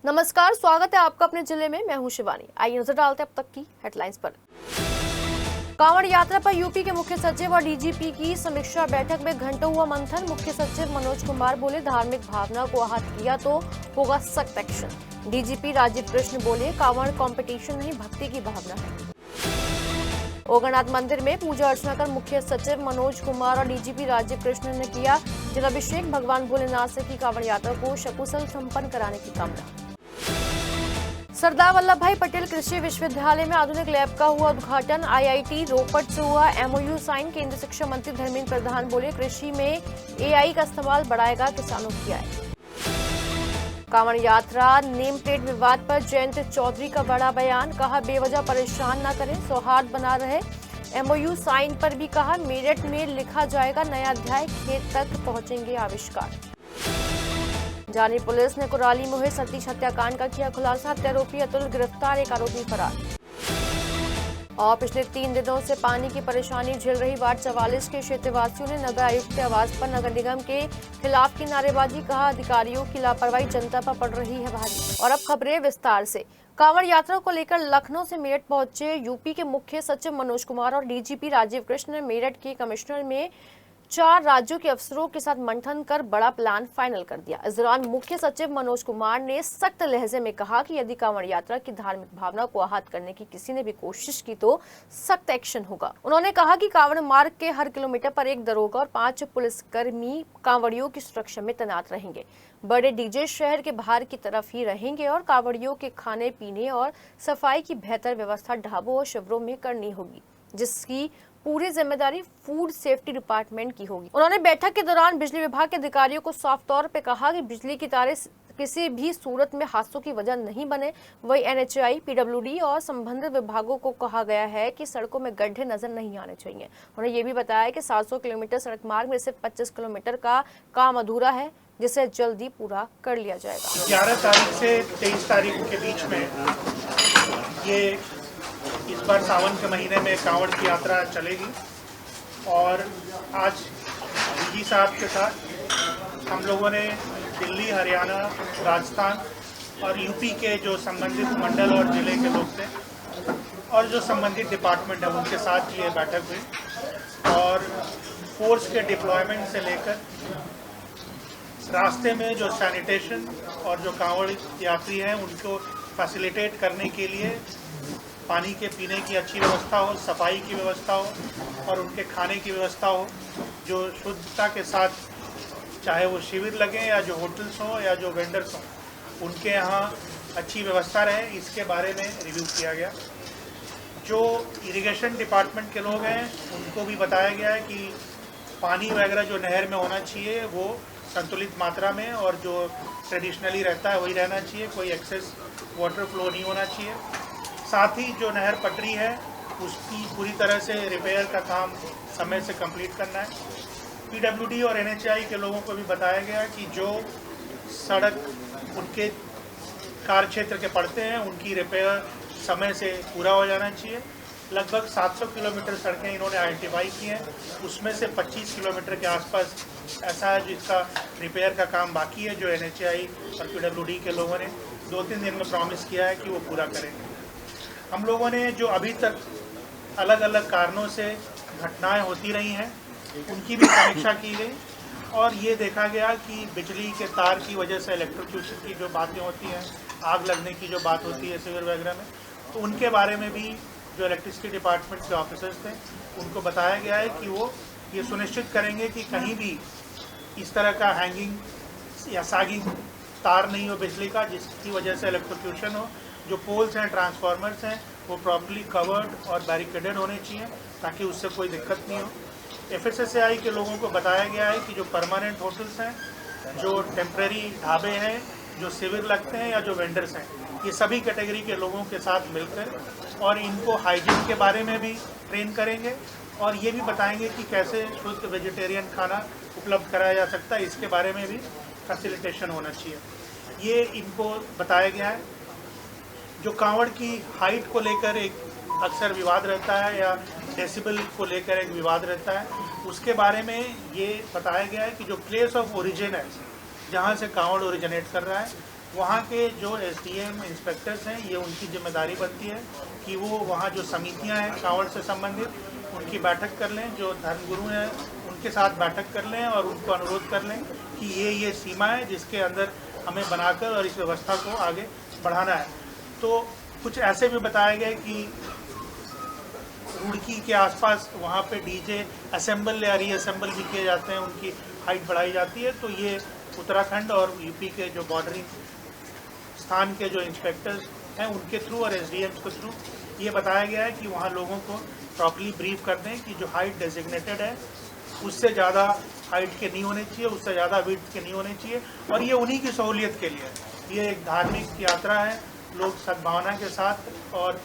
नमस्कार, स्वागत है आपका अपने जिले में। मैं हूं शिवानी। आइए नजर डालते हैं अब तक की हेडलाइंस पर। कांवड़ यात्रा पर यूपी के मुख्य सचिव और डीजीपी की समीक्षा बैठक में घंटों हुआ मंथन। मुख्य सचिव मनोज कुमार बोले, धार्मिक भावना को आहत किया तो होगा सख्त एक्शन। डीजीपी राजीव कृष्ण बोले, कांवड़ कंपटीशन नहीं, भक्ति की भावना है। ओगरनाथ मंदिर में पूजा अर्चना कर मुख्य सचिव मनोज कुमार और डीजीपी राजीव कृष्ण ने किया जलाभिषेक। भगवान भोलेनाथ से की कांवड़ यात्रा को सकुशल संपन्न कराने की कामना। सरदार वल्लभ भाई पटेल कृषि विश्वविद्यालय में आधुनिक लैब का हुआ उद्घाटन। आईआईटी रोपड़ से हुआ एमओयू साइन। केंद्रीय शिक्षा मंत्री धर्मेंद्र प्रधान बोले, कृषि में एआई का इस्तेमाल बढ़ाएगा किसानों की आय। कांवड़ यात्रा नेम प्लेट विवाद पर जयंत चौधरी का बड़ा बयान। कहा, बेवजह परेशान न करें, सौहार्द बना रहे। एमओयू साइन पर भी कहा, मेरठ में लिखा जाएगा नया अध्याय, खेत तक पहुंचेंगे आविष्कार। जानी पुलिस ने कुराली में हुए सतीश हत्याकांड का किया खुलासा। हत्यारोपी अतुल गिरफ्तार, एक आरोपी फरार। और पिछले 3 दिनों से पानी की परेशानी झेल रही वार्ड 44 के क्षेत्रवासियों ने नगर आयुक्त के आवास पर नगर निगम के खिलाफ की नारेबाजी। कहा, अधिकारियों की लापरवाही जनता पर पड़ रही है भारी। और अब खबरें विस्तार से। कांवड़ यात्रा को लेकर लखनऊ से मेरठ पहुंचे यूपी के मुख्य सचिव मनोज कुमार और डीजीपी राजीव कृष्ण ने मेरठ के कमिश्नर में 4 राज्यों के अफसरों के साथ मंथन कर बड़ा प्लान फाइनल कर दिया। इस दौरान मुख्य सचिव मनोज कुमार ने सख्त लहजे में कहा कि यदि कांवड़ यात्रा की धार्मिक भावना को आहत करने की किसी ने भी कोशिश की तो सख्त एक्शन होगा। उन्होंने कहा कि कांवड़ मार्ग के हर किलोमीटर पर 1 दरोगा और 5 पुलिसकर्मी कांवड़ियों की सुरक्षा में तैनात रहेंगे। बड़े डीजे शहर के बाहर की तरफ ही रहेंगे और कांवड़ियों के खाने पीने और सफाई की बेहतर व्यवस्था ढाबों और शिविरों में करनी होगी, जिसकी पूरी जिम्मेदारी फूड सेफ्टी डिपार्टमेंट की होगी। उन्होंने बैठक के दौरान बिजली विभाग के अधिकारियों को साफ तौर पे कहा कि बिजली की तारें किसी भी सूरत में हादसों की वजह नहीं बने। वही एनएचएआई, पीडब्ल्यूडी और संबंधित विभागों को कहा गया है कि सड़कों में गड्ढे नजर नहीं आने चाहिए। उन्होंने ये भी बताया कि 700 किलोमीटर सड़क मार्ग में सिर्फ 25 किलोमीटर का काम अधूरा है, जिसे जल्दी पूरा कर लिया जाएगा। 11 तारीख से 23 तारीख के बीच में ये इस बार सावन के महीने में कांवड़ की यात्रा चलेगी। और आज डीजी साहब के साथ हम लोगों ने दिल्ली, हरियाणा, राजस्थान और यूपी के जो संबंधित मंडल और ज़िले के लोग थे और जो संबंधित डिपार्टमेंट है उनके साथ ये बैठक हुई। और फोर्स के डिप्लॉयमेंट से लेकर रास्ते में जो सैनिटेशन और जो कांवड़ यात्री हैं उनको फैसिलिटेट करने के लिए पानी के पीने की अच्छी व्यवस्था हो, सफाई की व्यवस्था हो और उनके खाने की व्यवस्था हो, जो शुद्धता के साथ, चाहे वो शिविर लगे या जो होटल्स हों या जो वेंडर्स हों, उनके यहाँ अच्छी व्यवस्था रहे, इसके बारे में रिव्यू किया गया। जो इरिगेशन डिपार्टमेंट के लोग हैं उनको भी बताया गया है कि पानी वगैरह जो नहर में होना चाहिए वो संतुलित मात्रा में और जो ट्रेडिशनली रहता है वही रहना चाहिए, कोई एक्सेस वाटर फ्लो नहीं होना चाहिए। साथ ही जो नहर पटरी है उसकी पूरी तरह से रिपेयर का काम समय से कंप्लीट करना है। पीडब्ल्यूडी और एनएचएआई के लोगों को भी बताया गया कि जो सड़क उनके कार्य क्षेत्र के पड़ते हैं उनकी रिपेयर समय से पूरा हो जाना चाहिए। लगभग 700 किलोमीटर सड़कें इन्होंने आइडेंटिफाई की हैं, उसमें से 25 किलोमीटर के आसपास ऐसा है जिसका रिपेयर का काम बाकी है, जो एनएचएआई और पीडब्ल्यूडी के लोगों ने 2-3 दिन में प्रॉमिस किया है कि वो पूरा करेंगे। हम लोगों ने जो अभी तक अलग अलग कारणों से घटनाएं होती रही हैं उनकी भी समीक्षा की गई और ये देखा गया कि बिजली के तार की वजह से इलेक्ट्रोक्यूशन की जो बातें होती हैं, आग लगने की जो बात होती है शिविर वगैरह में, तो उनके बारे में भी जो इलेक्ट्रिसिटी डिपार्टमेंट के ऑफिसर्स थे उनको बताया गया है कि वो ये सुनिश्चित करेंगे कि कहीं भी इस तरह का हैंगिंग या सागिंग तार नहीं हो बिजली का, जिसकी वजह से इलेक्ट्रोक्यूशन हो। जो पोल्स हैं, ट्रांसफार्मर्स हैं, वो प्रॉपर्ली कवर्ड और बैरिकेडेड होने चाहिए ताकि उससे कोई दिक्कत नहीं हो। एफएसएसएआई के लोगों को बताया गया है कि जो परमानेंट होटल्स हैं, जो टेम्प्रेरी ढाबे हैं, जो शिविर लगते हैं या जो वेंडर्स हैं, ये सभी कैटेगरी के लोगों के साथ मिलकर और इनको हाइजीन के बारे में भी ट्रेन करेंगे और ये भी बताएंगे कि कैसे शुद्ध वेजिटेरियन खाना उपलब्ध कराया जा सकता है, इसके बारे में भी फैसिलिटेशन होना चाहिए, ये इनको बताया गया है। जो कांवड़ की हाइट को लेकर एक अक्सर विवाद रहता है या डेसिबल को लेकर एक विवाद रहता है, उसके बारे में ये बताया गया है कि जो प्लेस ऑफ ओरिजिन है, जहाँ से कांवड़ ओरिजिनेट कर रहा है, वहाँ के जो एसडीएम इंस्पेक्टर्स हैं, ये उनकी जिम्मेदारी बनती है कि वो वहाँ जो समितियाँ हैं कांवड़ से संबंधित, उनकी बैठक कर लें, जो धर्मगुरु हैं उनके साथ बैठक कर लें और उनको अनुरोध कर लें कि ये सीमा है जिसके अंदर हमें बनाकर और इस व्यवस्था को आगे बढ़ाना है। तो कुछ ऐसे भी बताया गया कि रुड़की के आसपास वहाँ पे डीजे असेंबल या रीअसेंबल भी किए जाते हैं, उनकी हाइट बढ़ाई जाती है। तो ये उत्तराखंड और यूपी के जो बॉर्डरिंग स्थान के जो इंस्पेक्टर्स हैं उनके थ्रू और एसडीएम्स के थ्रू ये बताया गया है कि वहाँ लोगों को प्रॉपर्ली ब्रीफ कर दें कि जो हाइट डेजिग्नेटेड है उससे ज़्यादा हाइट के नहीं होने चाहिए, उससे ज़्यादा विड्थ के नहीं होने चाहिए, और ये उन्हीं की सहूलियत के लिए है। ये एक धार्मिक यात्रा है, लोग सद्भावना के साथ और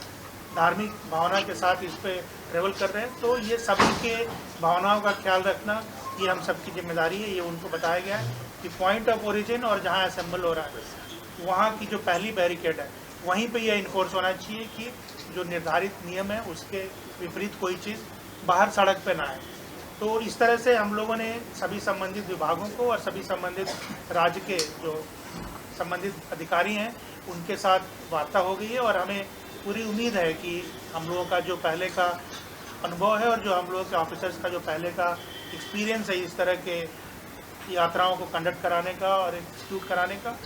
धार्मिक भावना के साथ इस पे ट्रेवल कर रहे हैं। तो ये सभी के भावनाओं का ख्याल रखना ये हम सबकी जिम्मेदारी है। ये उनको बताया गया है कि पॉइंट ऑफ ओरिजिन और जहाँ असेंबल हो रहा है वहाँ की जो पहली बैरिकेड है वहीं पे ये इन्फोर्स होना चाहिए कि जो निर्धारित नियम है उसके विपरीत कोई चीज़ बाहर सड़क पे ना आए। तो इस तरह से हम लोगों ने सभी संबंधित विभागों को और सभी संबंधित राज्य के जो संबंधित अधिकारी हैं उनके साथ वार्ता हो गई है, और हमें पूरी उम्मीद है कि हम लोगों का जो पहले का अनुभव है और जो हम लोगों के ऑफिसर्स का जो पहले का एक्सपीरियंस है इस तरह के यात्राओं को कंडक्ट कराने का और एग्जीक्यूट कराने का,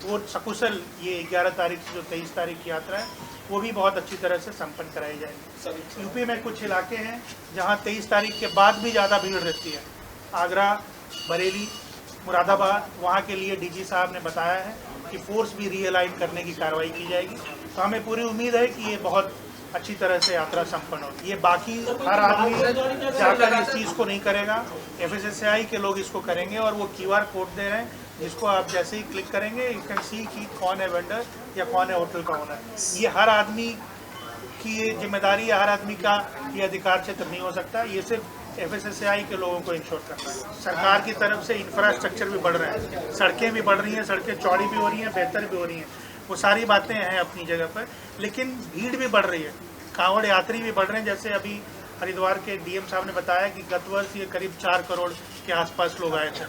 वो सकुशल ये 11 तारीख से जो 23 तारीख की यात्रा है वो भी बहुत अच्छी तरह से संपन्न कराई जाएगी। यूपी में कुछ इलाके हैं जहां 23 तारीख के बाद भी ज़्यादा भीड़ रहती है, आगरा, बरेली, मुरादाबाद, वहाँ के लिए डीजी साहब ने बताया है कि फोर्स भी रीअलाइन करने की कार्रवाई की जाएगी। तो हमें पूरी उम्मीद है कि ये बहुत अच्छी तरह से यात्रा संपन्न होगी। ये बाकी हर आदमी जाकर इस चीज़ को नहीं करेगा, FSSAI के लोग इसको करेंगे, और वो QR कोड दे रहे हैं जिसको आप जैसे ही क्लिक करेंगे यू कैन सी कि कौन है वेंडर या कौन है होटल का ओनर। ये हर आदमी की ये जिम्मेदारी है, हर आदमी का ये अधिकार क्षेत्र नहीं हो सकता, ये सिर्फ FSSAI के लोगों को इंश्योर करना है। सरकार की तरफ से इंफ्रास्ट्रक्चर भी बढ़ रहा है, सड़कें भी बढ़ रही हैं, सड़कें चौड़ी भी हो रही हैं, बेहतर भी हो रही हैं, वो सारी बातें हैं अपनी जगह पर, लेकिन भीड़ भी बढ़ रही है, कांवड़ यात्री भी बढ़ रहे हैं। जैसे अभी हरिद्वार के DM साहब ने बताया कि गत वर्ष ये करीब 4 करोड़ के आसपास लोग आए थे।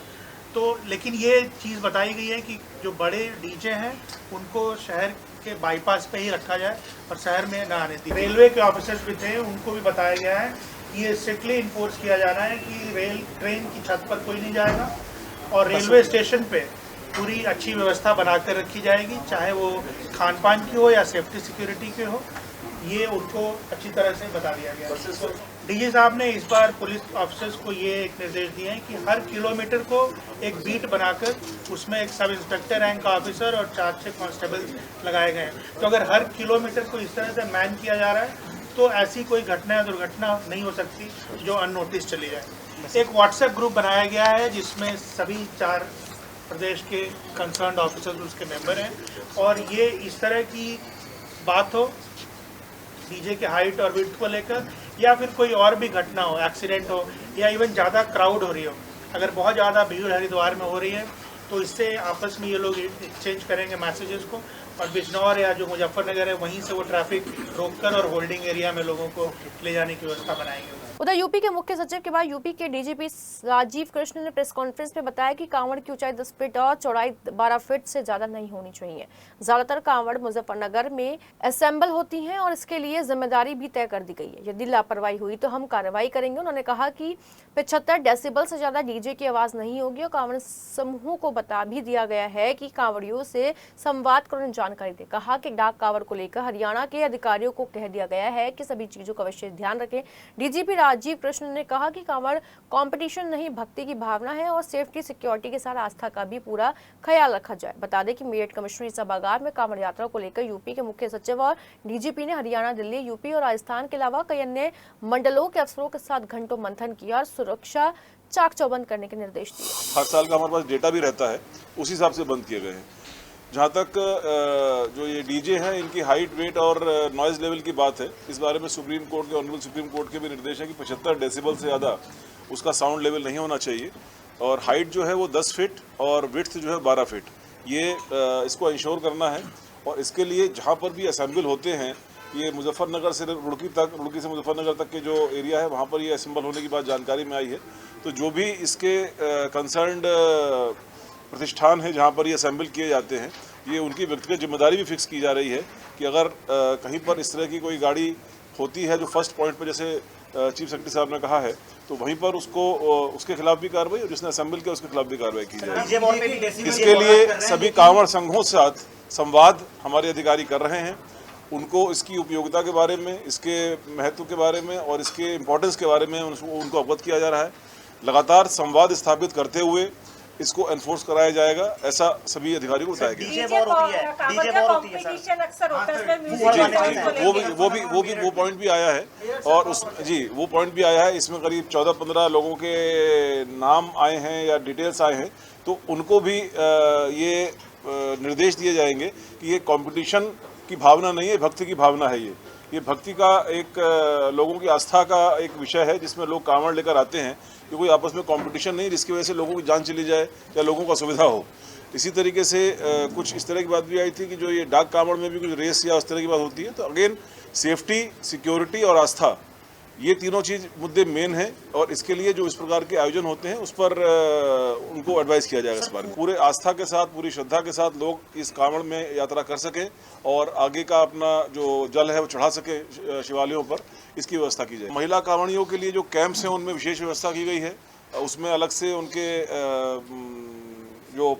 तो लेकिन ये चीज़ बताई गई है कि जो बड़े डीजे हैं उनको शहर के बाईपास पे ही रखा जाए और शहर में ना आने दिए। रेलवे के ऑफिसर्स भी थे, उनको भी बताया गया है ये स्ट्रिक्टली इन्फोर्स किया जाना है कि ट्रेन की छत पर कोई नहीं जाएगा, और रेलवे स्टेशन पे पूरी अच्छी व्यवस्था बनाकर रखी जाएगी, चाहे वो खान पान की हो या सेफ्टी सिक्योरिटी के हो, ये उनको अच्छी तरह से बता दिया गया है। डीजी साहब ने इस बार पुलिस ऑफिसर्स को ये एक निर्देश दिए हैं कि हर किलोमीटर को एक बीट बनाकर उसमें एक सब इंस्पेक्टर रैंक का ऑफिसर और 4-6 कांस्टेबल लगाए गए हैं। तो अगर हर किलोमीटर को इस तरह से मैन किया जा रहा है तो ऐसी कोई घटना या दुर्घटना नहीं हो सकती जो अननोटिस चली जाए। एक व्हाट्सएप ग्रुप बनाया गया है जिसमें सभी 4 प्रदेश के कंसर्न्ड ऑफिसर्स उसके मेंबर हैं, और ये इस तरह की बात हो डीजे के हाइट और विड्थ को लेकर, या फिर कोई और भी घटना हो, एक्सीडेंट हो, या इवन ज़्यादा क्राउड हो रही हो, अगर बहुत ज़्यादा भीड़ हरिद्वार में हो रही है तो इससे आपस में ये लोग एक्सचेंज करेंगे मैसेजेस को, और बिजनौर या जो मुजफ्फरनगर है वहीं से वो ट्रैफिक रोककर और होल्डिंग एरिया में लोगों को ले जाने की व्यवस्था बनाएंगे। उधर यूपी के मुख्य सचिव के बाद यूपी के डीजीपी राजीव कृष्ण ने प्रेस कॉन्फ्रेंस में बताया कि कांवड़ की ऊंचाई 10 फीट और चौड़ाई 12 फीट से ज्यादा नहीं होनी चाहिए। ज्यादातर कांवड़ मुजफ्फरनगर में असेंबल होती हैं और इसके लिए जिम्मेदारी भी तय कर दी गई है, यदि लापरवाही हुई तो हम कार्रवाई करेंगे। उन्होंने कहा कि 75 डेसिबल से ज्यादा डीजे की आवाज नहीं होगी, और कांवड़ समूह को बता भी दिया गया है कि कांवड़ियों से संवाद कर उन्हें जानकारी दे। कहा कि डाक कांवड़ को लेकर हरियाणा के अधिकारियों को कह दिया गया है कि सभी चीजों का विशेष ध्यान रखें। डीजीपी राजीव कृष्ण ने कहा कि कांवड़ कंपटीशन नहीं, भक्ति की भावना है, और सेफ्टी सिक्योरिटी के साथ आस्था का भी पूरा ख्याल रखा जाए। बता दें कि मेरठ कमिश्नरी सभागार में कांवड़ यात्रा को लेकर यूपी के मुख्य सचिव और डीजीपी ने हरियाणा, दिल्ली, यूपी और राजस्थान के अलावा कई अन्य मंडलों के अफसरों के साथ घंटों मंथन किया और सुरक्षा चाक चौबंद करने के निर्देश दिए। हर साल का हमारे पास डेटा भी रहता है, उस हिसाब से बंद किए गए हैं। जहाँ तक जो ये डीजे हैं इनकी हाइट, वेट और नॉइज़ लेवल की बात है, इस बारे में सुप्रीम कोर्ट के ऑनरेबल सुप्रीम कोर्ट के भी निर्देश है कि 75 डेसिबल से ज़्यादा उसका साउंड लेवल नहीं होना चाहिए, और हाइट जो है वो 10 फीट और विड्थ जो है 12 फीट, ये इसको इंश्योर करना है। और इसके लिए जहाँ पर भी असेंबल होते हैं, ये मुजफ्फरनगर से रुड़की तक, रुड़की से मुजफ्फरनगर तक के जो एरिया है वहाँ पर ये असेंबल होने की बात जानकारी में आई है। तो जो भी इसके कंसर्न्ड प्रतिष्ठान है जहाँ पर ये असेंबल किए जाते हैं, ये उनकी व्यक्तिगत जिम्मेदारी भी फिक्स की जा रही है कि अगर कहीं पर इस तरह की कोई गाड़ी होती है जो फर्स्ट पॉइंट पर, जैसे चीफ सेक्रेटरी साहब ने कहा है, तो वहीं पर उसको उसके खिलाफ भी कार्रवाई और जिसने असेंबल किया उसके खिलाफ भी कार्रवाई की जाएगी। इसके लिए सभी कांवड़ संघों के साथ संवाद हमारे अधिकारी कर रहे हैं। उनको इसकी उपयोगिता के बारे में, इसके महत्व के बारे में और इसके इम्पोर्टेंस के बारे में उनको अवगत किया जा रहा है। लगातार संवाद स्थापित करते हुए इसको एनफोर्स कराया जाएगा, ऐसा सभी अधिकारियों को बताया गया। वो पॉइंट भी आया है और वो पॉइंट भी आया है। इसमें करीब 14-15 लोगों के नाम आए हैं या डिटेल्स आए हैं, तो उनको भी ये निर्देश दिए जाएंगे कि ये कंपटीशन की भावना नहीं है, भक्ति की भावना है। ये भक्ति का एक लोगों की आस्था का एक विषय है जिसमें लोग कांवड़ लेकर आते हैं कि कोई आपस में कंपटीशन नहीं जिसकी वजह से लोगों की जान चली जाए या लोगों को असुविधा हो। इसी तरीके से कुछ इस तरह की बात भी आई थी कि जो ये डाक कांवड़ में भी कुछ रेस या उस तरह की बात होती है, तो अगेन सेफ्टी, सिक्योरिटी और आस्था, ये तीनों चीज़ मुद्दे मेन हैं और इसके लिए जो इस प्रकार के आयोजन होते हैं उस पर उनको एडवाइस किया जाएगा। इस बारे में पूरे आस्था के साथ, पूरी श्रद्धा के साथ लोग इस कांवड़ में यात्रा कर सकें और आगे का अपना जो जल है वो चढ़ा सके शिवालयों पर, इसकी व्यवस्था की जाए। महिला कांवड़ियों के लिए जो कैंप्स हैं उनमें विशेष व्यवस्था की गई है। उसमें अलग से उनके जो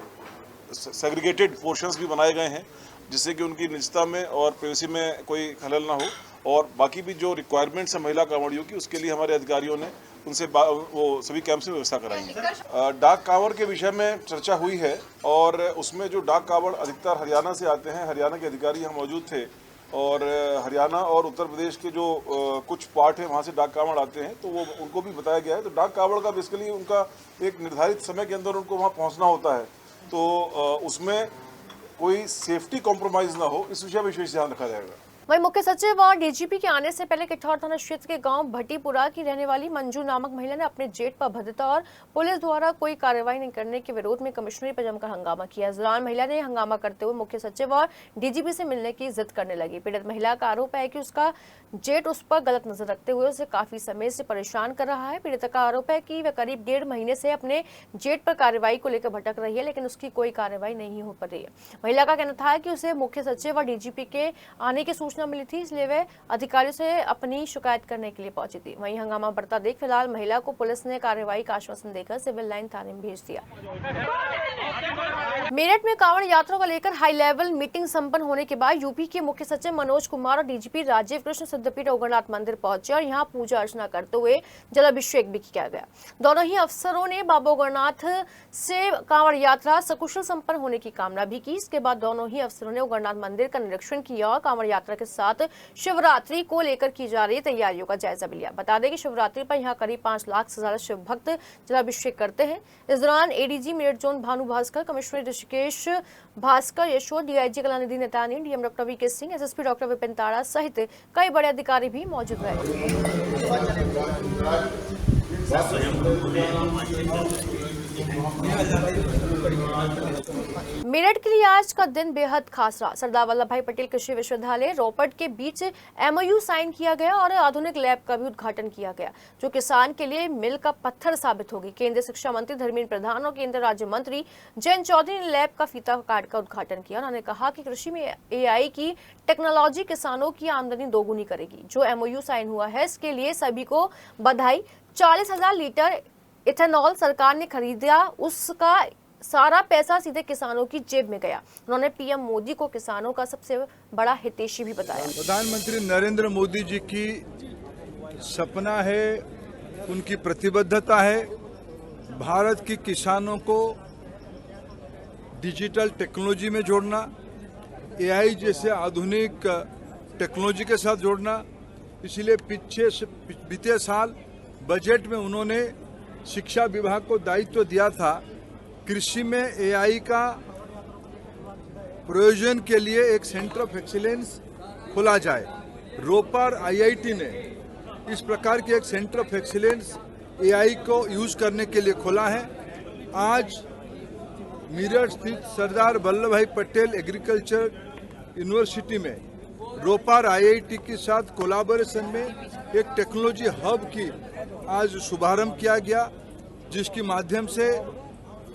सेग्रीगेटेड पोर्शंस भी बनाए गए हैं जिससे कि उनकी निजता में और प्राइवेसी में कोई खलल ना हो, और बाकी भी जो रिक्वायरमेंट्स है महिला कांवड़ियों की उसके लिए हमारे अधिकारियों ने उनसे वो सभी कैंप्स में व्यवस्था कराई है। डाक कांवड़ के विषय में चर्चा हुई है और उसमें जो डाक कांवड़ अधिकतर हरियाणा से आते हैं, हरियाणा के अधिकारी यहाँ मौजूद थे और हरियाणा और उत्तर प्रदेश के जो कुछ पार्ट है वहाँ से डाक कांवड़ आते हैं, तो वो उनको भी बताया गया है। तो डाक कांवड़ का बेसिकली उनका एक निर्धारित समय के अंदर उनको वहाँ पहुँचना होता है, तो उसमें कोई सेफ्टी कॉम्प्रोमाइज़ ना हो, इस विषय में विशेष ध्यान रखा जाएगा। वहीं मुख्य सचिव और डीजीपी के आने से पहले किठौर थाना क्षेत्र के गांव भट्टीपुरा की रहने वाली मंजू नामक महिला ने अपने जेठ पर अभद्रता और पुलिस द्वारा कोई कार्रवाई नहीं करने के विरोध में कमिश्नरी पर जमकर हंगामा किया। इस दौरान महिला ने हंगामा करते हुए मुख्य सचिव और डीजीपी से मिलने की जिद करने लगी। पीड़ित महिला का आरोप है कि उसका जेठ उस पर गलत नजर रखते हुए उसे काफी समय से परेशान कर रहा है। पीड़िता का आरोप है कि वह करीब 1.5 महीने से अपने जेठ पर कार्रवाई को लेकर भटक रही है, लेकिन उसकी कोई कार्रवाई नहीं हो पा रही है। महिला का कहना था कि उसे मुख्य सचिव और डीजीपी के आने की सूचना मिली थी, इसलिए वे अधिकारियों से अपनी शिकायत करने के लिए पहुंची थी। वहीं हंगामा बढ़ता देख फिलहाल महिला को पुलिस ने कार्रवाई का आश्वासन देकर सिविल लाइन थाने में भेज दिया। मेरठ में कांवड़ यात्रा को लेकर हाई लेवल मीटिंग संपन्न होने के बाद यूपी के मुख्य सचिव मनोज कुमार और डीजीपी राजीव कृष्ण सिद्धपीठ ओगरनाथ मंदिर पहुंचे और यहां पूजा अर्चना करते हुए जलाभिषेक भी किया गया। दोनों ही अफसरों ने बाबा ओगरनाथ से कांवड़ यात्रा सकुशल संपन्न होने की कामना भी की। इसके बाद दोनों ही अफसरों ने ओगरनाथ मंदिर का निरीक्षण किया और कांवड़ यात्रा के साथ शिवरात्रि को लेकर की जा रही तैयारियों का जायजा भी लिया। बता दें कि शिवरात्रि पर यहां करीब 5 लाख से ज्यादा शिव भक्त जलाभिषेक करते हैं। इस दौरान ADG Meerut zone Bhanu Bhaskar, commissioner Rishikesh Bhaskar Yashod, DIG Kalanidhi Naithani, DM doctor VK Singh, SSP doctor Vipin Tada सहित कई बड़े अधिकारी भी मौजूद रहे। मेरठ के लिए आज का दिन बेहद खास रहा। सरदार वल्लभ भाई पटेल कृषि विश्वविद्यालय रोपट के बीच एमओयू साइन किया गया और आधुनिक लैब का भी उद्घाटन किया गया, जो किसान के लिए मील का पत्थर साबित होगी। केंद्रीय शिक्षा मंत्री धर्मेंद्र प्रधान और केंद्रीय राज्य मंत्री जयंत चौधरी ने लैब का फीता काट कर उद्घाटन किया। उन्होंने कहा कि कृषि में एआई की टेक्नोलॉजी किसानों की आमदनी दोगुनी करेगी। जो एमओयू साइन हुआ है इसके लिए सभी को बधाई। 40,000 लीटर इथेनॉल सरकार ने खरीदा, उसका सारा पैसा सीधे किसानों की जेब में गया। उन्होंने पीएम मोदी को किसानों का सबसे बड़ा हितैषी भी बताया। प्रधानमंत्री नरेंद्र मोदी जी की सपना है, उनकी प्रतिबद्धता है भारत के किसानों को डिजिटल टेक्नोलॉजी में जोड़ना, एआई जैसे आधुनिक टेक्नोलॉजी के साथ जोड़ना। इसलिए बीते साल बजट में उन्होंने शिक्षा विभाग को दायित्व दिया था कृषि में एआई का प्रयोजन के लिए एक सेंटर ऑफ एक्सीलेंस खोला जाए। रोपर आईआईटी ने इस प्रकार के एक सेंटर ऑफ एक्सीलेंस एआई को यूज करने के लिए खोला है। आज मेरठ स्थित सरदार वल्लभ भाई पटेल एग्रीकल्चर यूनिवर्सिटी में रोपर आईआईटी के साथ कोलैबोरेशन में एक टेक्नोलॉजी हब की आज शुभारंभ किया गया, जिसके माध्यम से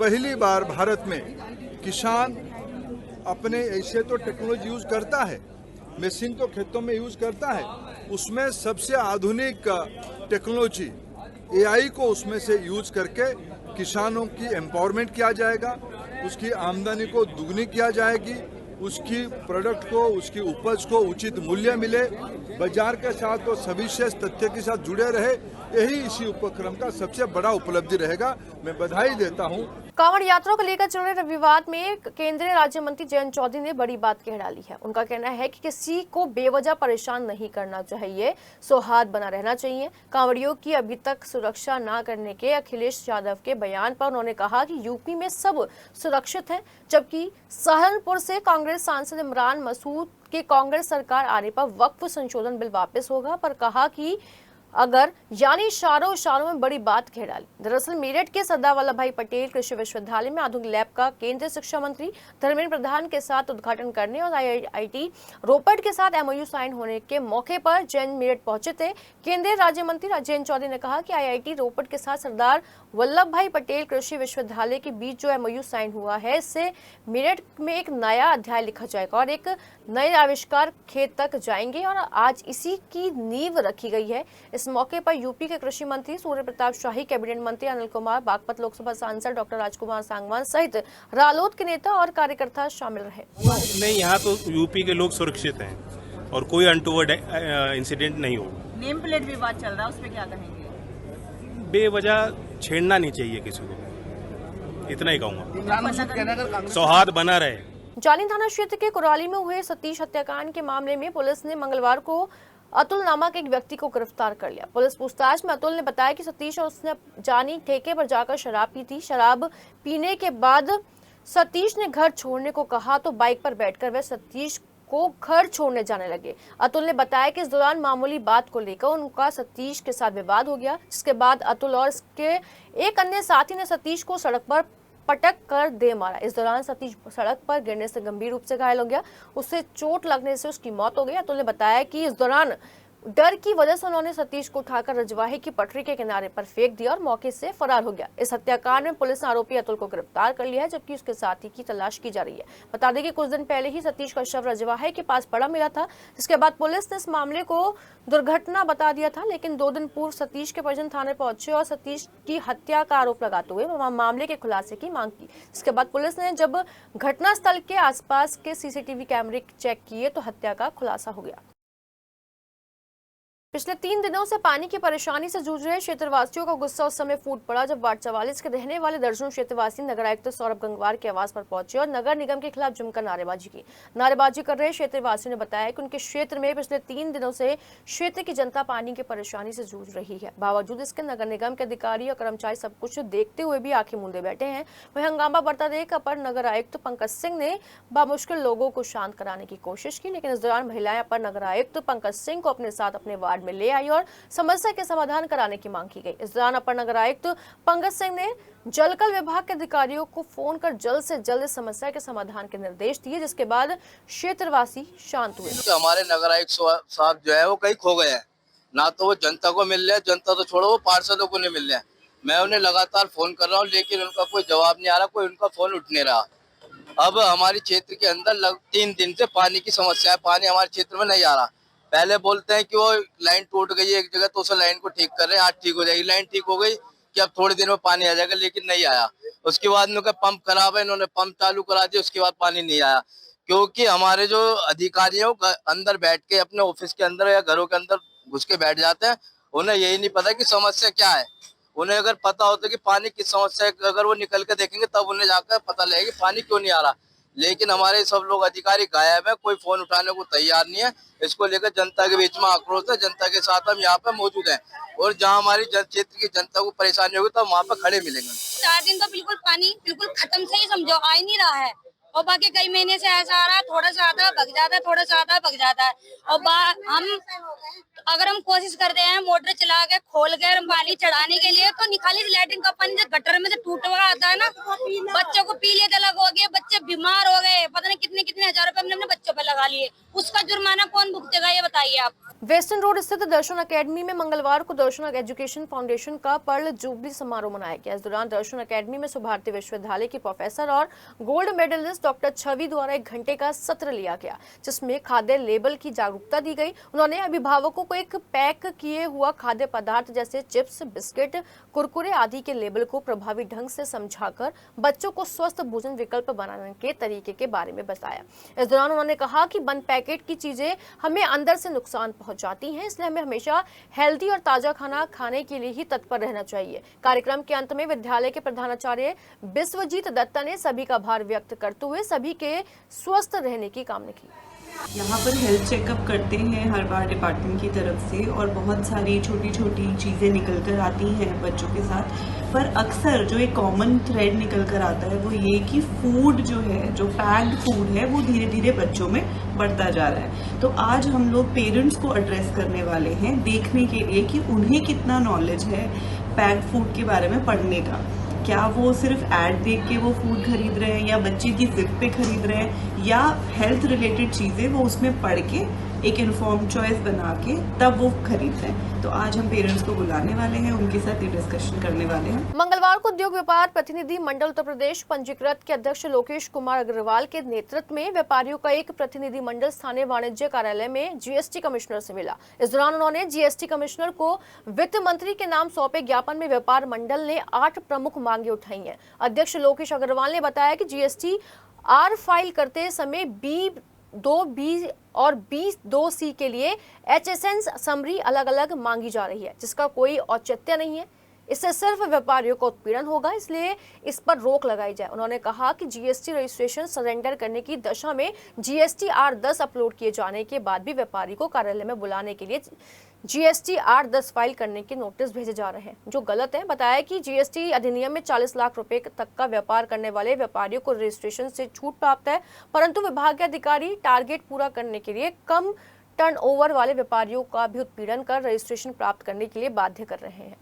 पहली बार भारत में किसान अपने ऐसे तो टेक्नोलॉजी यूज करता है, मशीन तो खेतों में यूज करता है, उसमें सबसे आधुनिक टेक्नोलॉजी एआई को उसमें से यूज करके किसानों की एम्पावरमेंट किया जाएगा, उसकी आमदनी को दुगनी किया जाएगी, उसकी प्रोडक्ट को, उसकी उपज को उचित मूल्य मिले, बाजार के साथ तो सविशेष तथ्य के साथ जुड़े रहे, यही इसी उपक्रम का सबसे बड़ा उपलब्धि रहेगा। मैं बधाई देता हूं। कांवड़ यात्रा को लेकर चल रहे विवाद में केंद्रीय राज्य मंत्री जयंत चौधरी ने बड़ी बात कह डाली है। उनका कहना है कि किसी को बेवजह परेशान नहीं करना चाहिए, सौहार्द बना रहना चाहिए। कांवड़ियों की अभी तक सुरक्षा न करने के अखिलेश यादव के बयान पर उन्होंने कहा कि यूपी में सब सुरक्षित है, जबकि सहारनपुर से कांग्रेस सांसद इमरान मसूद के कांग्रेस सरकार आने पर वक्फ संशोधन बिल वापस होगा, पर कहा कि अगर यानी इशारों में बड़ी बात कह डाली। दरअसल मेरठ के सरदार वल्लभ भाई पटेल कृषि विश्वविद्यालय में आधुनिक लैब का केंद्रीय शिक्षा मंत्री धर्मेंद्र प्रधान के साथ उद्घाटन करने और IIT रोपड़ के साथ MOU साइन होने के मौके पर जैन मेरठ पहुंचे थे। केंद्रीय राज्य मंत्री जयंत चौधरी ने कहा कि IIT रोपड़ के साथ सरदार वल्लभ भाई पटेल कृषि विश्वविद्यालय के बीच जो MOU साइन हुआ है, इससे मेरठ में एक नया अध्याय लिखा जाएगा और एक नए आविष्कार खेत तक जाएंगे और आज इसी की नींव रखी गई है। इस मौके पर यूपी के कृषि मंत्री सूर्य प्रताप शाही, कैबिनेट मंत्री अनिल कुमार, बागपत लोकसभा सांसद डॉक्टर राजकुमार सांगवान सहित रालोद के नेता और कार्यकर्ता शामिल रहे। नहीं, यहाँ तो यूपी के लोग सुरक्षित हैं और कोई अनटूवर्ड इंसिडेंट नहीं होगा। नेम प्लेट विवाद चल रहा है, उस पर क्या कहेंगे? बेवजह छेड़ना नहीं चाहिए किसी को, इतना ही कहूँगा। सौहार्द बना रहे। जानी थाना क्षेत्र के कुराली में हुए सतीश हत्याकांड के मामले में पुलिस ने मंगलवार को अतुल नामक एक व्यक्ति को गिरफ्तार कर लिया। पुलिस पूछताछ में अतुल ने बताया कि सतीश और उसने जानी ठेके पर जाकर शराब पी थी। शराब पीने के बाद सतीश ने घर छोड़ने को कहा तो बाइक पर बैठकर वह सतीश को घर छोड़ने जाने लगे। अतुल ने बताया कि इस दौरान मामूली बात को लेकर उनका सतीश के साथ विवाद हो गया, जिसके बाद अतुल और इसके एक अन्य साथी ने सतीश को सड़क पर पटक कर दे मारा। इस दौरान सतीश सड़क पर गिरने से गंभीर रूप से घायल हो गया, उससे चोट लगने से उसकी मौत हो गई। अतुल ने बताया कि इस दौरान डर की वजह से उन्होंने सतीश को उठाकर रजवाहे की पटरी के किनारे पर फेंक दिया और मौके से फरार हो गया। इस हत्याकांड में पुलिस ने आरोपी अतुल को गिरफ्तार कर लिया है, जबकि उसके साथी की तलाश की जा रही है। बता दें कि कुछ दिन पहले ही सतीश का शव रजवाहे के पास पड़ा मिला था, जिसके बाद पुलिस ने इस मामले को दुर्घटना बता दिया था। लेकिन 2 दिन पूर्व सतीश के परिजन थाने पहुंचे और सतीश की हत्या का आरोप लगाते हुए मामले के खुलासे की मांग की। इसके बाद पुलिस ने जब घटनास्थल के आसपास के CCTV कैमरे चेक किए तो हत्या का खुलासा हो गया। पिछले 3 दिनों से पानी की परेशानी से जूझ रहे क्षेत्रवासियों का गुस्सा उस समय फूट पड़ा जब वार्ड 44 के रहने वाले दर्जनों क्षेत्रवासी नगर आयुक्त सौरभ गंगवार के आवास पर पहुंचे और नगर निगम के खिलाफ जमकर नारेबाजी की। नारेबाजी कर रहे क्षेत्रवासियों ने बताया कि उनके क्षेत्र में पिछले 3 दिनों से क्षेत्र की जनता पानी की परेशानी से जूझ रही है। बावजूद इसके नगर निगम के अधिकारी और कर्मचारी सब कुछ देखते हुए भी आंखें मूंदे बैठे हैं। वहीं हंगामा बढ़ता देख अपर नगर आयुक्त पंकज सिंह ने बामुश्किल लोगों को शांत कराने की कोशिश की, लेकिन इस दौरान महिलाएं अपर नगर आयुक्त पंकज सिंह को अपने साथ अपने वार्ड में ले आई और समस्या के समाधान कराने की मांग की गई। इस दौरान अपर नगर आयुक्त पंकज सिंह ने जलकल विभाग के अधिकारियों को फोन कर जल्द से जल्द इस समस्या के समाधान के निर्देश दिए, जिसके बाद क्षेत्रवासी शांत हुए। तो हमारे नगर आयुक्त साहब जो है वो कहीं खो गए हैं, ना तो वो जनता को मिल रहे हैं, जनता तो छोड़ो वो पार्षदों को नहीं मिल रहे हैं। मैं उन्हें लगातार फोन कर रहा हूँ, लेकिन उनका कोई जवाब नहीं आ रहा, कोई उनका फोन उठ नहीं रहा। अब हमारे क्षेत्र के अंदर 3 दिन से पानी की समस्या है, पानी हमारे क्षेत्र में नहीं आ रहा। पहले बोलते हैं कि वो लाइन टूट गई है एक जगह तो उस लाइन को ठीक कर रहे हैं, आज ठीक हो जाएगी। लाइन ठीक हो गई कि अब थोड़ी देर में पानी आ जाएगा, लेकिन नहीं आया। उसके बाद उनका पंप खराब है, इन्होंने पंप चालू करा दिया, उसके बाद पानी नहीं आया। क्योंकि हमारे जो अधिकारी हैं वो अंदर बैठ के अपने ऑफिस के अंदर या घरों के अंदर घुस के बैठ जाते हैं, उन्हें यही नहीं पता कि समस्या क्या है। उन्हें अगर पता होता कि पानी की समस्या है, अगर वो निकल के देखेंगे तब उन्हें जाकर पता लगेगा कि पानी क्यों नहीं आ रहा। लेकिन हमारे सब लोग अधिकारी गायब है, कोई फोन उठाने को तैयार नहीं है। इसको लेकर जनता के बीच में आक्रोश है, जनता के साथ हम यहाँ पे मौजूद हैं और जहाँ हमारी क्षेत्र की जनता को परेशानी होगी तो हम वहाँ पे खड़े मिलेंगे। 4 दिन तो बिल्कुल पानी बिल्कुल खत्म से ही समझो आ ही नहीं रहा है, और बाकी कई महीने से ऐसा आ रहा है, थोड़ा सा आता है भग जाता है, थोड़ा सा आता है भग जाता है। और हम अगर हम कोशिश करते हैं मोटर चला के खोल कर पानी चढ़ाने के लिए तो निकाली लैट्रिन का पानी जो गटर में से टूट हुआ आता है ना, बच्चों को पीलिया अलग हो गए, बच्चे बीमार हो गए, पता नहीं कितने हजार रुपए हमने अपने बच्चों पे लगा लगा लिए, उसका जुर्माना कौन भुगतेगा ये बताइए आप। वेस्टर्न रोड स्थित दर्शन अकेडमी में मंगलवार को दर्शन एजुकेशन फाउंडेशन का पर्ल जुबली समारोह मनाया गया। इस दौरान दर्शन अकेडमी में सुभारती विश्वविद्यालय की प्रोफेसर और गोल्ड मेडलिस्ट डॉक्टर छवि द्वारा 1 घंटे का सत्र लिया गया, जिसमें खाद्य लेबल की जागरूकता दी गई। उन्होंने अभिभावकों को एक पैक किए हुआ खाद्य पदार्थ जैसे चिप्स, बिस्किट, कुरकुरे आदि के लेबल को प्रभावी ढंग से समझाकर बच्चों को स्वस्थ भोजन विकल्प बनाने के तरीके के बारे में बताया। इस दौरान उन्होंने कहा कि बंद पैकेट की चीजें हमें अंदर से नुकसान जाती हैं, इसलिए हमें हमेशा हेल्दी और ताजा खाना खाने के लिए ही तत्पर रहना चाहिए। कार्यक्रम के अंत में विद्यालय के प्रधानाचार्य बिस्वजीत दत्ता ने सभी का आभार व्यक्त करते हुए सभी के स्वस्थ रहने की कामना की। यहाँ पर हेल्थ चेकअप करते हैं हर बार डिपार्टमेंट की तरफ से, और बहुत सारी छोटी छोटी चीज़ें निकल कर आती हैं बच्चों के साथ। पर अक्सर जो एक कॉमन थ्रेड निकल कर आता है वो ये कि फूड जो है, जो पैक्ड फूड है, वो धीरे धीरे बच्चों में बढ़ता जा रहा है। तो आज हम लोग पेरेंट्स को एड्रेस करने वाले हैं, देखने के लिए कि उन्हें कितना नॉलेज है पैक्ड फूड के बारे में पढ़ने का। क्या वो सिर्फ ऐड देख के वो फूड खरीद रहे हैं, या बच्चे की जिद पे खरीद रहे हैं, या हेल्थ रिलेटेड चीज़ें वो उसमें पढ़ के एक इन्फॉर्म चॉइस बना के तब वो खरीद रहे हैं। तो आज हम पेरेंट्स को बुलाने वाले हैं, उनके साथ ये डिस्कशन करने वाले हैं। मंगलवार को उद्योग व्यापार प्रतिनिधि मंडल उत्तर प्रदेश पंजीकृत के अध्यक्ष लोकेश कुमार अग्रवाल के नेतृत्व में व्यापारियों का एक प्रतिनिधि मंडल स्थानीय वाणिज्य कार्यालय में जीएसटी कमिश्नर से मिला। इस दौरान उन्होंने जीएसटी कमिश्नर को वित्त मंत्री के नाम सौंपे ज्ञापन में व्यापार मंडल ने 8 प्रमुख मांगे उठाई हैं। अध्यक्ष लोकेश अग्रवाल ने बताया कि जीएसटी आर फाइल करते समय B2B और B2C के लिए HSN समरी अलग अलग मांगी जा रही है, जिसका कोई औचित्य नहीं है। इससे सिर्फ व्यापारियों को उत्पीड़न होगा, इसलिए इस पर रोक लगाई जाए। उन्होंने कहा कि जीएसटी रजिस्ट्रेशन सरेंडर करने की दशा में जीएसटी R10 अपलोड किए जाने के बाद भी व्यापारी को कार्यालय में बुलाने के लिए जीएसटी R10 फाइल करने के नोटिस भेजे जा रहे हैं, जो गलत है। बताया कि जीएसटी अधिनियम में 40 लाख रुपए तक का व्यापार करने वाले व्यापारियों को रजिस्ट्रेशन से छूट प्राप्त है, परंतु विभागीय अधिकारी टारगेट पूरा करने के लिए कम टर्नओवर वाले व्यापारियों का भी उत्पीड़न कर रजिस्ट्रेशन प्राप्त करने के लिए बाध्य कर रहे हैं।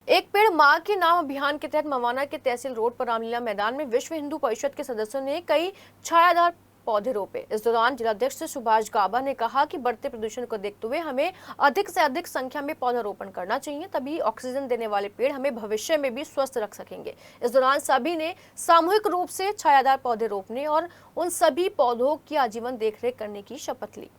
एक पेड़ मां के नाम अभियान के तहत मवाना के तहसील रोड पर रामलीला मैदान में विश्व हिंदू परिषद के सदस्यों ने कई छायादार पौधे रोपे। इस दौरान जिलाध्यक्ष सुभाष गाबा ने कहा कि बढ़ते प्रदूषण को देखते हुए हमें अधिक से अधिक संख्या में पौधारोपण करना चाहिए, तभी ऑक्सीजन देने वाले पेड़ हमें भविष्य में भी स्वस्थ रख सकेंगे। इस दौरान सभी ने सामूहिक रूप से छायादार पौधे रोपने और उन सभी पौधों की आजीवन देखरेख करने की शपथ ली।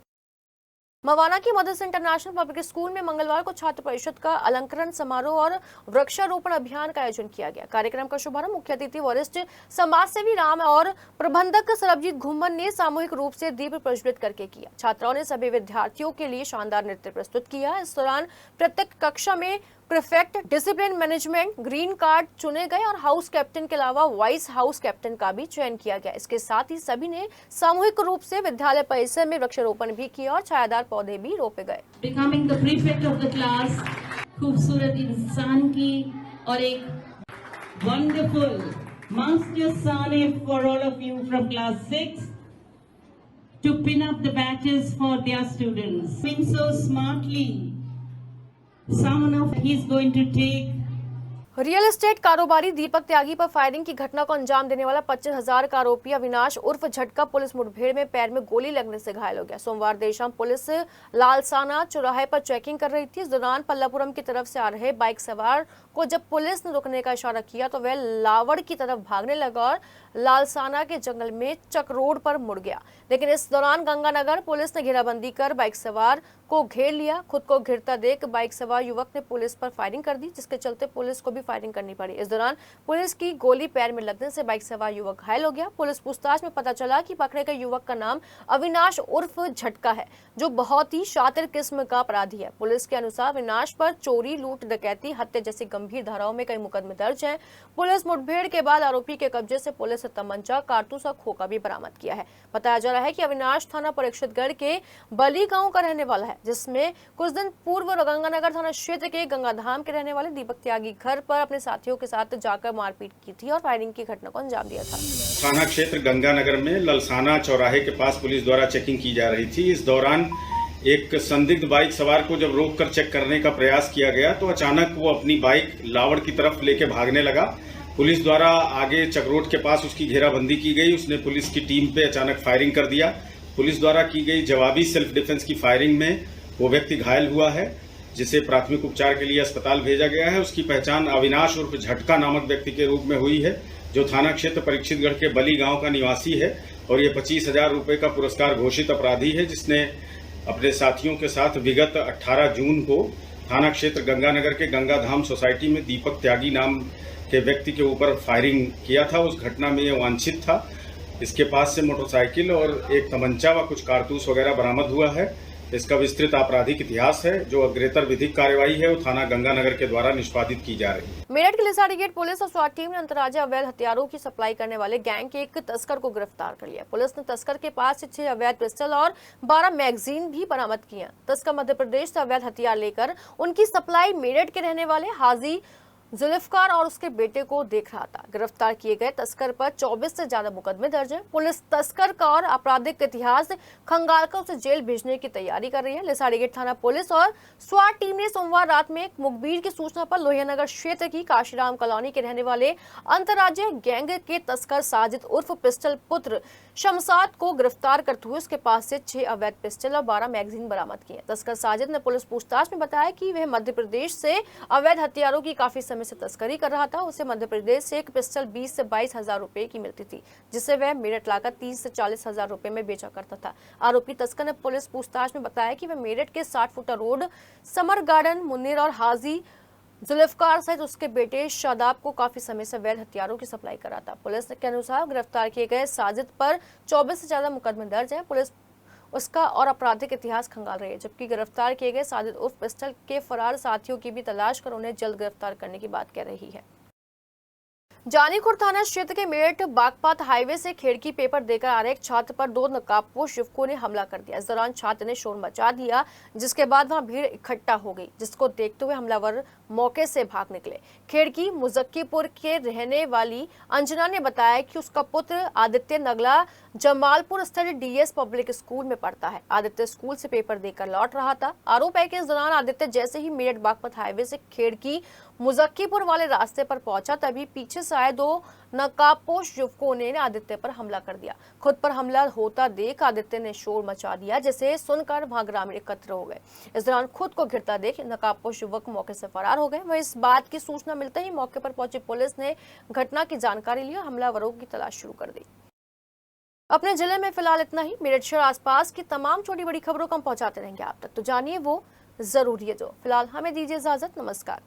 मवाना की मदर्स इंटरनेशनल पब्लिक स्कूल में मंगलवार को छात्र परिषद का अलंकरण समारोह और वृक्षारोपण अभियान का आयोजन किया गया। कार्यक्रम का शुभारंभ मुख्य अतिथि वरिष्ठ समाजसेवी राम और प्रबंधक सरबजीत घुम्मन ने सामूहिक रूप से दीप प्रज्वलित करके किया। छात्राओं ने सभी विद्यार्थियों के लिए शानदार नृत्य प्रस्तुत किया। इस दौरान प्रत्येक कक्षा में prefect, discipline management, green card चुने गए और हाउस कैप्टन के अलावा वाइस हाउस कैप्टन का भी चयन किया गया। इसके साथ ही सभी ने सामूहिक रूप से विद्यालय परिसर में वृक्षारोपण भी किया और छायादार पौधे भी रोपे गए। Becoming the prefect of the class, खूबसूरत इंसान की और एक wonderful master son for all of you from class 6 to pin up the badges for their students. Being so smartly, someone of he's going to take real estate कारोबारी दीपक त्यागी पर firing की घटना को अंजाम देने वाला 25,000 का आरोपी अविनाश उर्फ झटका पुलिस मुठभेड़ में पैर में गोली लगने से घायल हो गया। सोमवार देर शाम पुलिस लालसाना चौराहे पर चेकिंग कर रही थी। इस दौरान पल्लापुरम की तरफ से आ रहे बाइक सवार को जब पुलिस ने रुकने का इशारा किया तो वह लावड़ की तरफ भागने लगा और लालसाना के जंगल में चक रोड पर मुड़ गया। लेकिन इस दौरान गंगानगर पुलिस ने घेराबंदी कर बाइक सवार को घेर लिया। खुद को घिरता देख बाइक सवार युवक ने पुलिस पर फायरिंग कर दी, जिसके चलते पुलिस को भी फायरिंग करनी पड़ी। इस दौरान पुलिस की गोली पैर में लगने से बाइक सवार युवक घायल हो गया। पुलिस पूछताछ में पता चला कि पकड़े गए युवक का नाम अविनाश उर्फ झटका है, जो बहुत ही शातिर किस्म का अपराधी है। पुलिस के अनुसार अविनाश पर चोरी, लूट, डकैती, हत्या जैसी गंभीर धाराओं में कई मुकदमे दर्ज हैं। पुलिस मुठभेड़ के बाद आरोपी के कब्जे से पुलिस तमंचा, कारतूस और खोखा भी बरामद किया है। बताया जा रहा है कि अविनाश थाना परीक्षितगढ़ के बली गांव का रहने वाला है, जिसमें कुछ दिन पूर्व गंगानगर थाना क्षेत्र के गंगाधाम के रहने वाले दीपक त्यागी घर पर अपने साथियों के साथ जाकर मारपीट की थी और फायरिंग की घटना को अंजाम दिया था। थाना क्षेत्र गंगानगर में ललसाना चौराहे के पास पुलिस द्वारा चेकिंग की जा रही थी। इस दौरान एक संदिग्ध बाइक सवार को जब रोककर चेक करने का प्रयास किया गया तो अचानक वो अपनी बाइक लावड़ की तरफ लेके भागने लगा। पुलिस द्वारा आगे चक रोड के पास उसकी घेराबंदी की गई। उसने पुलिस की टीम पे अचानक फायरिंग कर दिया। पुलिस द्वारा की गई जवाबी सेल्फ डिफेंस की फायरिंग में वो व्यक्ति घायल हुआ है, जिसे प्राथमिक उपचार के लिए अस्पताल भेजा गया है। उसकी पहचान अविनाश उर्फ झटका नामक व्यक्ति के रूप में हुई है, जो थाना क्षेत्र परीक्षितगढ़ के बली गांव का निवासी है और ये 25,000 रुपए का पुरस्कार घोषित अपराधी है, जिसने अपने साथियों के साथ विगत 18 जून को थाना क्षेत्र गंगानगर के गंगाधाम सोसाइटी में दीपक त्यागी नाम के व्यक्ति के ऊपर फायरिंग किया था। उस घटना में यह वांछित था। इसके पास से मोटरसाइकिल और एक तमंचा व कुछ कारतूस वगैरह बरामद हुआ है। इसका विस्तृत आपराधिक इतिहास है। जो अग्रेतर विधिक कार्यवाही है वो थाना गंगानगर के द्वारा निष्पादित की जा रही है। मेरठ के लिसाड़ी गेट पुलिस और स्वाट टीम ने अंतर्राज्यीय अवैध हथियारों की सप्लाई करने वाले गैंग के एक तस्कर को गिरफ्तार कर लिया। पुलिस ने तस्कर के पास से 6 अवैध पिस्टल और 12 मैगजीन भी बरामद किया। तस्कर मध्य प्रदेश से अवैध हथियार लेकर उनकी सप्लाई मेरठ के रहने वाले हाजी जुल्फकार और उसके बेटे को देख रहा था। गिरफ्तार किए गए तस्कर पर 24 से ज्यादा मुकदमे दर्ज हैं। पुलिस तस्कर का और आपराधिक इतिहास खंगालकर उसे जेल भेजने की तैयारी कर रही है। लिसाड़ी गेट थाना पुलिस और स्वाट टीम ने सोमवार रात में एक मुखबिर की सूचना पर लोहियानगर क्षेत्र की काशीराम कॉलोनी के रहने वाले अंतर्राज्यीय गैंग के तस्कर साजिद उर्फ पिस्टल पुत्र शमसाद को गिरफ्तार करते हुए उसके पास से 6 अवैध पिस्टल और 12 मैगजीन बरामद किए। तस्कर साजिद ने पुलिस पूछताछ में बताया कि वह मध्य प्रदेश से अवैध हथियारों की काफी समय से तस्करी कर रहा था। उसे मध्य प्रदेश से एक पिस्टल 20 से 22,000 रुपए की मिलती थी, जिसे वह मेरठ लाकर 30 से 40,000 रुपए में बेचा करता था। आरोपी तस्कर ने पुलिस पूछताछ में बताया कि वह मेरठ के 60 फुटा रोड, समर गार्डन, मुन्नीर और हाजी जुल्फकार सहित उसके बेटे शादाब को काफी समय से अवैध हथियारों की सप्लाई कर रहा था। पुलिस के अनुसार गिरफ्तार किए गए साजिद पर 24 से ज्यादा मुकदमे दर्ज हैं। पुलिस उसका और आपराधिक इतिहास खंगाल रही है, जबकि गिरफ्तार किए गए साजिद उर्फ पिस्टल के फरार साथियों की भी तलाश कर उन्हें जल्द गिरफ्तार करने की बात कह रही है। जानीखुर थाना क्षेत्र के मेरठ बागपात हाईवे से खिड़की पेपर देकर आ रहे एक छात्र पर 2 नकाबपोश युवकों ने हमला कर दिया। इस दौरान छात्र ने शोर मचा दिया, जिसके बाद वहां भीड़ इकट्ठा हो गई, जिसको देखते हुए हमलावर मौके से भाग निकले। खिड़की मुजक्कीपुर के रहने वाली अंजना ने बताया कि उसका पुत्र आदित्य नगला जमालपुर स्थित डीएस पब्लिक स्कूल में पढ़ता है। आदित्य स्कूल से पेपर देकर लौट रहा था। आरोप है कि इस दौरान आदित्य जैसे ही मेरठ बागपत हाईवे से खिड़की मुजक्कीपुर वाले रास्ते पर पहुंचा, तभी पीछे से आए 2 नकाबपोश युवकों ने आदित्य पर हमला कर दिया। खुद पर हमला होता देख आदित्य ने शोर मचा दिया, जिसे सुनकर वहां ग्रामीण एकत्र हो गए। इस दौरान खुद को घिरता देख नकाबपोश युवक मौके से फरार हो गए। वहीं इस बात की सूचना मिलते ही मौके पर पहुंची पुलिस ने घटना की जानकारी ली और हमलावरों की तलाश शुरू कर दी। अपने जिले में फिलहाल इतना ही। मेरठ शहर आसपास की तमाम छोटी बड़ी खबरों को हम पहुंचाते रहेंगे आप तक, तो जानिए वो जरूरी है जो। फिलहाल हमें दीजिए इजाजत। नमस्कार।